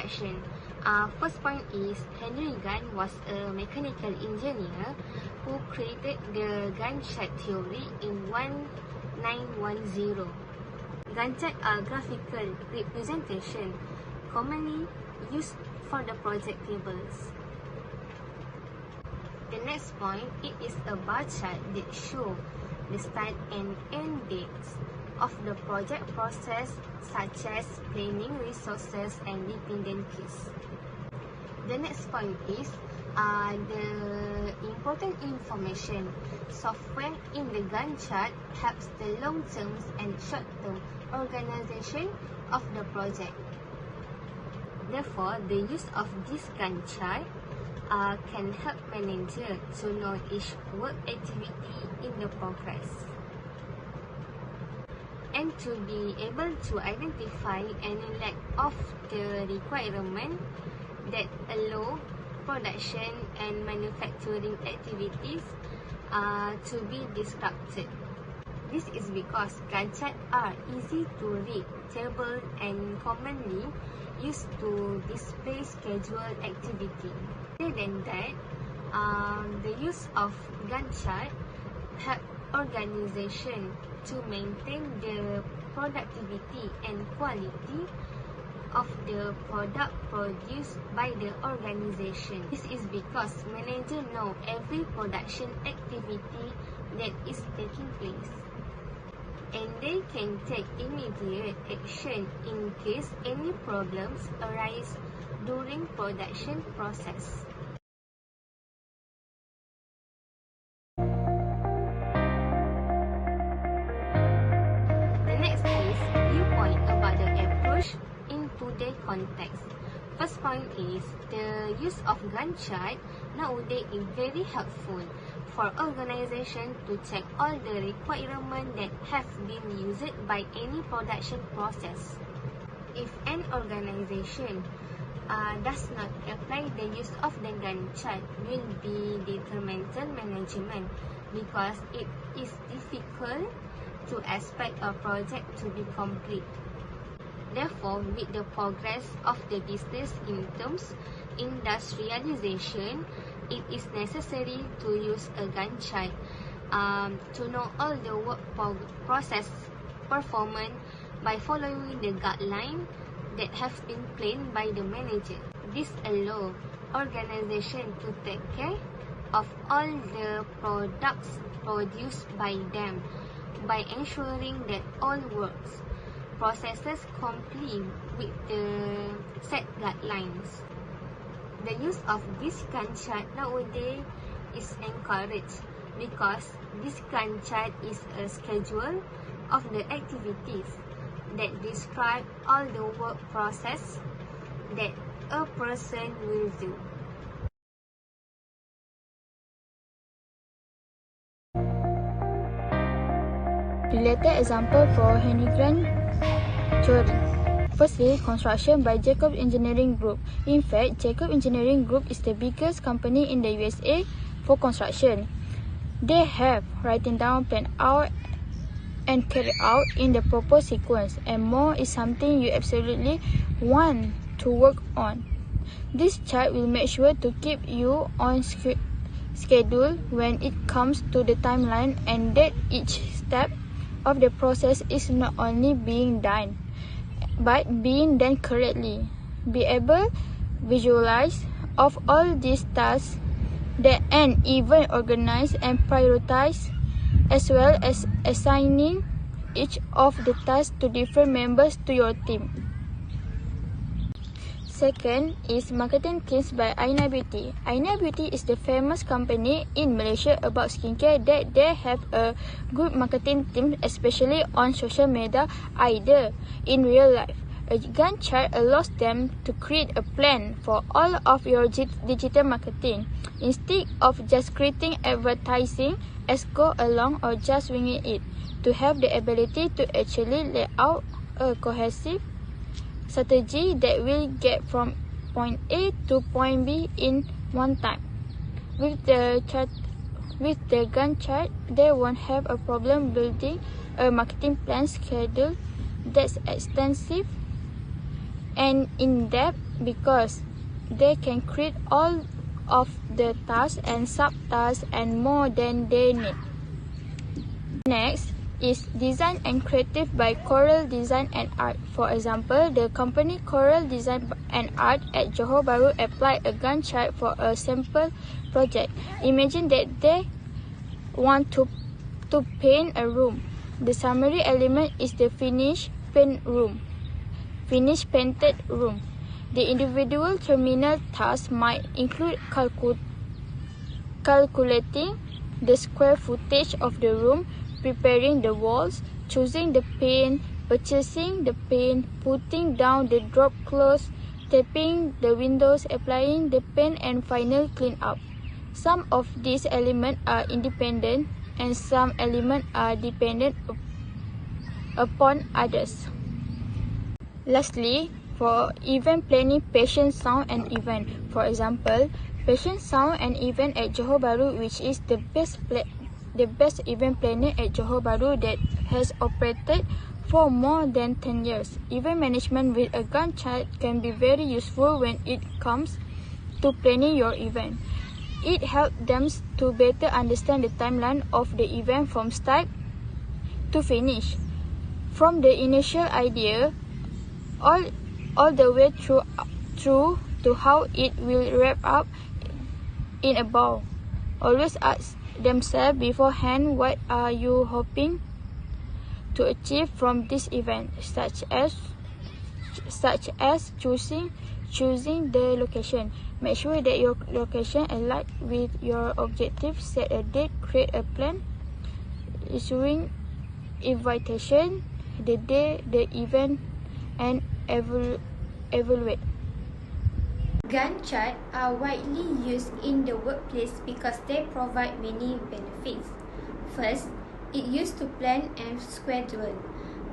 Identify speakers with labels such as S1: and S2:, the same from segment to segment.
S1: introduction. First point is Henry Gunn was a mechanical engineer who created the gun chart theory in 1910. Gun chart are graphical representation commonly used for the project tables. The next point, it is a bar chart that shows the start and end dates of the project process, such as planning, resources, and dependencies. The next point is the important information. Software in the Gantt chart helps the long-term and short-term organization of the project. Therefore, the use of this Gantt chart can help manager to know each work activity in the progress, and to be able to identify any lack of the requirement that allow production and manufacturing activities to be disrupted. This is because Gantt charts are easy to read, table, and commonly used to display scheduled activity. Other than that, the use of Gantt chart help organization to maintain the productivity and quality of the product produced by the organization. This is because managers know every production activity that is taking place, and they can take immediate action in case any problems arise during production process. The next is viewpoint about the approach in today's context. First point is the use of Gantt chart nowadays is very helpful for organization to check all the requirements that have been used by any production process. If an organization does not apply the use of the Gantt chart, will be detrimental management because it is difficult to expect a project to be complete. Therefore, with the progress of the business in terms industrialization, it is necessary to use a Gantt chart to know all the work process performance by following the guidelines that have been planned by the manager. This allows organization to take care of all the products produced by them by ensuring that all works processes comply with the set guidelines. The use of this Gantt chart nowadays is encouraged because this Gantt chart is a schedule of the activities that describe all the work process that a person will do.
S2: Related example for Henry Gunn theory. Firstly, construction by Jacob Engineering Group. In fact, Jacob Engineering Group is the biggest company in the USA for construction. They have written down, planned out, and carried out in the proper sequence, and more is something you absolutely want to work on. This chart will make sure to keep you on schedule when it comes to the timeline, and that each step of the process is not only being done, but being done correctly. Be able visualize of all these tasks and even organize and prioritize, as well as assigning each of the tasks to different members to your team. Second is marketing tips by Aina Beauty. Aina Beauty is the famous company in Malaysia about skincare that they have a good marketing team, especially on social media, either in real life. A Gantt chart allows them to create a plan for all of your digital marketing, instead of just creating advertising as go along or just winging it, to have the ability to actually lay out a cohesive strategy that will get from point A to point B in one time. With the Gantt chart, they won't have a problem building a marketing plan schedule that's extensive and in-depth because they can create all of the tasks and subtasks and more than they need. Next is Design and Creative by Coral Design and Art. For example, the company Coral Design and Art at Johor Bahru applied a Gantt chart for a sample project. Imagine that they want to paint a room. The summary element is the finished painted room. The individual terminal tasks might include calculating the square footage of the room, preparing the walls, choosing the paint, purchasing the paint, putting down the drop cloths, taping the windows, applying the paint, and final clean-up. Some of these elements are independent and some elements are dependent upon others. Lastly, for event planning, Passion Sound and Event. For example, Passion Sound and Event at Johor Bahru, which is the best event planner at Johor Bahru that has operated for more than 10 years. Event management with a Gantt chart can be very useful when it comes to planning your event. It helps them to better understand the timeline of the event from start to finish, from the initial idea all the way through to how it will wrap up in a bow. Always ask themselves beforehand, what are you hoping to achieve from this event, such as choosing the location. Make sure that your location aligns with your objectives. Set a date, create a plan, issuing invitation, the day the event, and evaluate.
S1: Gantt charts are widely used in the workplace because they provide many benefits. First, it used to plan and schedule.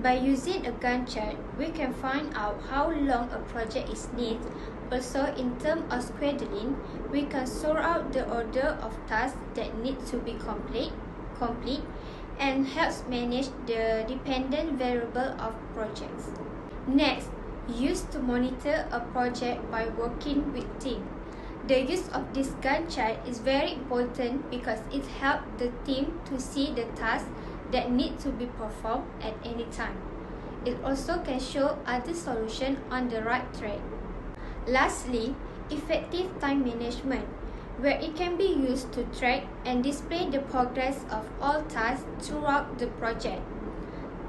S1: By using a Gantt chart, we can find out how long a project is needed. Also, in terms of scheduling, we can sort out the order of tasks that need to be complete and helps manage the dependent variable of projects. Next, used to monitor a project by working with team. The use of this Gantt chart is very important because it helps the team to see the tasks that need to be performed at any time. It also can show other solutions on the right track. Lastly, effective time management, where it can be used to track and display the progress of all tasks throughout the project.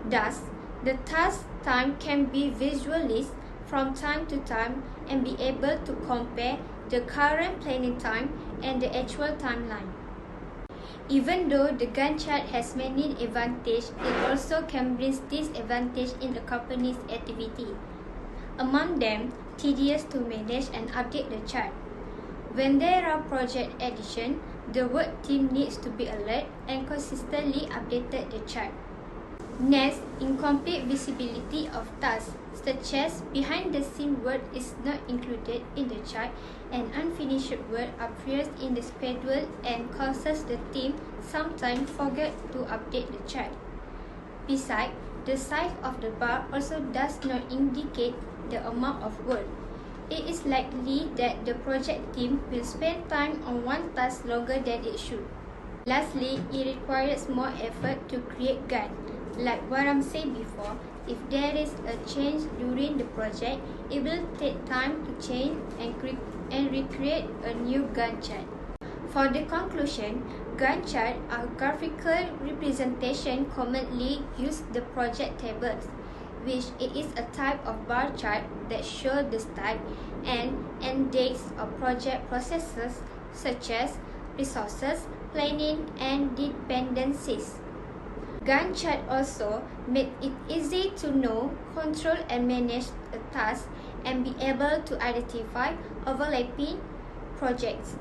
S1: Thus, the task time can be visualized from time to time and be able to compare the current planning time and the actual timeline. Even though the Gantt chart has many advantages, it also can bring disadvantages in the company's activity. Among them, tedious to manage and update the chart. When there are project additions, the work team needs to be alert and consistently update the chart. Next, incomplete visibility of tasks, such as behind-the-scene work is not included in the chart and unfinished work appears in the schedule and causes the team sometimes forget to update the chart. Besides, the size of the bar also does not indicate the amount of work. It is likely that the project team will spend time on one task longer than it should. Lastly, it requires more effort to create Gantt. Like what I said before, if there is a change during the project, it will take time to change and recreate a new Gantt chart. For the conclusion, Gantt charts are graphical representation commonly used the project tables, which it is a type of bar chart that shows the start and end dates of project processes such as resources, planning, and dependencies. Gantt chart also make it easy to know, control, and manage a task and be able to identify overlapping projects.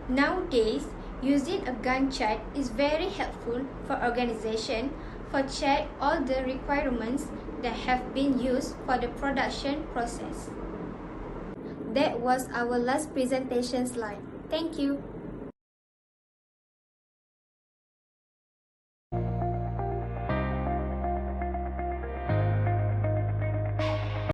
S1: Nowadays, using a Gantt chart is very helpful for organization for check all the requirements that have been used for the production process. That was our last presentation slide. Thank you.